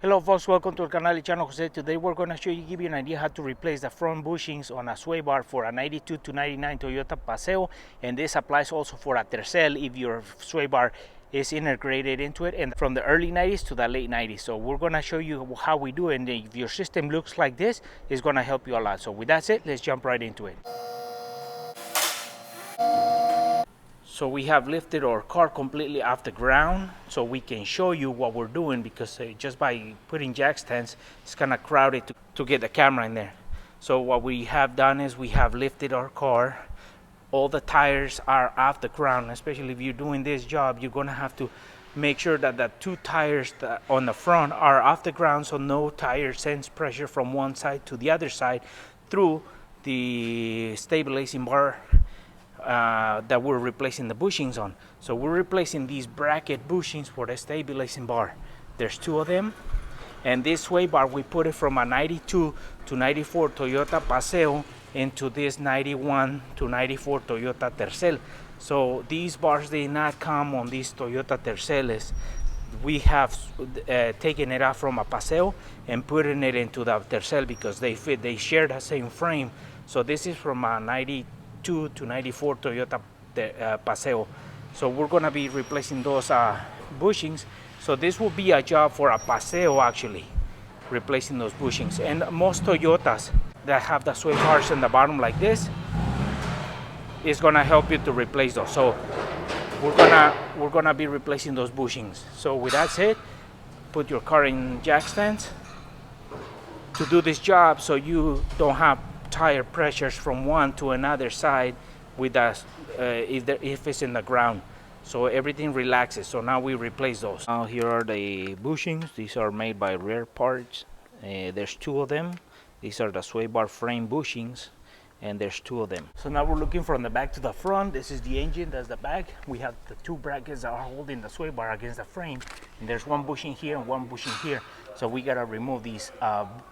Hello folks, welcome to our canal channel Jose. Today we're going to give you an idea how to replace the front bushings on a sway bar for a 92 to 99 Toyota Paseo, and this applies also for a Tercel if your sway bar is integrated into it, and from the early 90s to the late 90s. So we're going to show you how we do it, and if your system looks like this, it's going to help you a lot. So with that said, let's jump right into it. So we have lifted our car completely off the ground so we can show you what we're doing, because just by putting jack stands, it's kind of crowded to get the camera in there. So what we have done is we have lifted our car. All the tires are off the ground. Especially if you're doing this job, you're going to have to make sure that the two tires on the front are off the ground, so no tire sends pressure from one side to the other side through the stabilizing bar that we're replacing the bushings on. So we're replacing these bracket bushings for the stabilizing bar. There's two of them, and this sway bar we put it from a 92 to 94 Toyota Paseo into this 91 to 94 Toyota Tercel. So these bars did not come on these Toyota Terceles. We have taken it out from a Paseo and putting it into the Tercel because they fit, they share the same frame. So this is from a 92 to 94 Toyota Paseo. So we're going to be replacing those bushings. So this will be a job for a Paseo, actually, replacing those bushings. And most Toyotas that have the sway bars in the bottom like this is going to help you to replace those. So we're gonna be replacing those bushings. So with that said, put your car in jack stands to do this job so you don't have tire pressures from one to another side with us if it's in the ground, so everything relaxes. So now we replace those. Now here are the bushings. These are made by Rare Parts. There's two of them. These are the sway bar frame bushings, and there's two of them. So now we're looking from the back to the front. This is the engine, that's the back. We have the two brackets that are holding the sway bar against the frame, and there's one bushing here and one bushing here. So we gotta remove these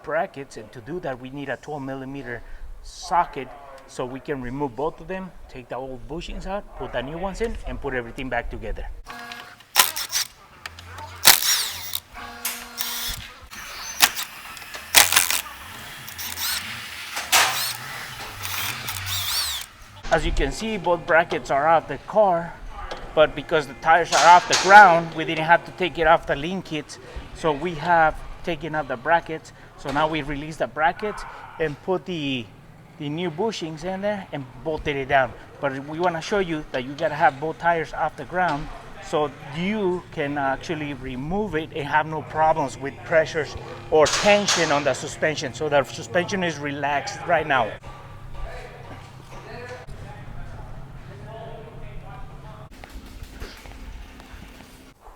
brackets, and to do that we need a 12mm socket so we can remove both of them, take the old bushings out, put the new ones in, and put everything back together. As you can see, both brackets are off the car, but because the tires are off the ground, we didn't have to take it off the link kits. So we have taken out the brackets. So now we release the brackets and put the new bushings in there and bolted it down. But we want to show you that you got to have both tires off the ground so you can actually remove it and have no problems with pressures or tension on the suspension. So the suspension is relaxed right now.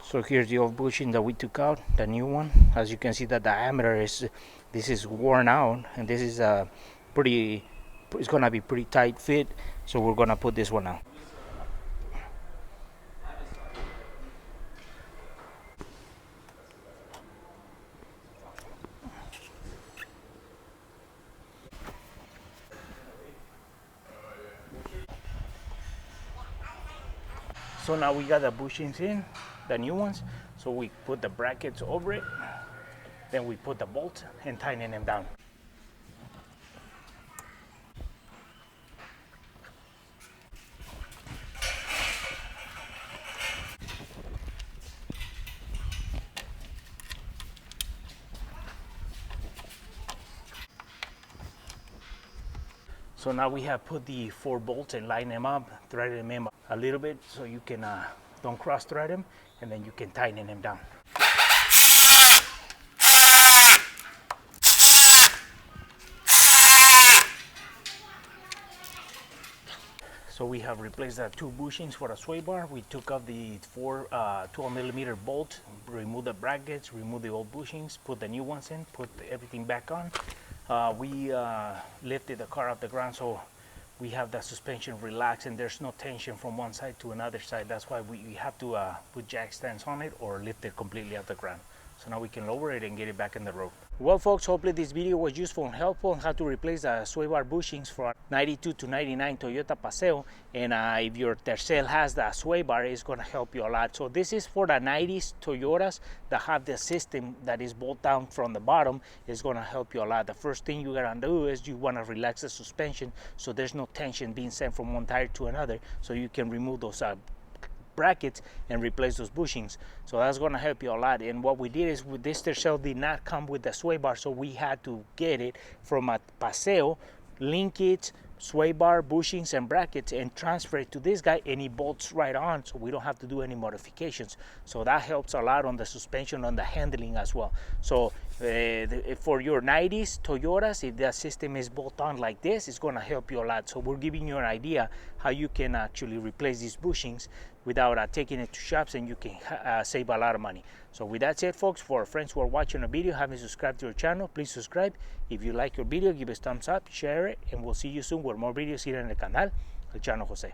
So here's the old bushing that we took out, the new one. As you can see, the diameter is, this is worn out, and this is it's gonna be pretty tight fit. So we're gonna put this one out. So now we got the bushings in, the new ones. So we put the brackets over it, then we put the bolts and tighten them down. So now we have put the 4 bolts and line them up, thread them in a little bit so you can don't cross thread them, and then you can tighten them down. So we have replaced the 2 bushings for the sway bar. We took off the 4 12mm bolts, removed the brackets, removed the old bushings, put the new ones in, put everything back on. We lifted the car off the ground so we have the suspension relaxed and there's no tension from one side to another side. That's why we have to put jack stands on it or lift it completely off the ground. So now we can lower it and get it back in the road. Well folks, hopefully this video was useful and helpful on how to replace the sway bar bushings for 92 to 99 Toyota Paseo. And if your Tercel has the sway bar, it's going to help you a lot. So this is for the 90s Toyotas that have the system that is bolt down from the bottom. It's going to help you a lot. The first thing you got to do is you want to relax the suspension so there's no tension being sent from one tire to another, so you can remove those brackets and replace those bushings. So that's going to help you a lot. And what we did is, with this Tercel did not come with the sway bar, so we had to get it from a Paseo, link it, sway bar, bushings and brackets, and transfer it to this guy, and he bolts right on, so we don't have to do any modifications. So that helps a lot on the suspension, on the handling as well. So for your 90s Toyotas, if the system is bolt on like this, it's going to help you a lot. So we're giving you an idea how you can actually replace these bushings without taking it to shops, and you can save a lot of money. So with that said folks, for our friends who are watching the video, haven't subscribed to our channel, please subscribe. If you like your video, give us a thumbs up, share it, and we'll see you soon with more videos here on the canal, El Chano Jose.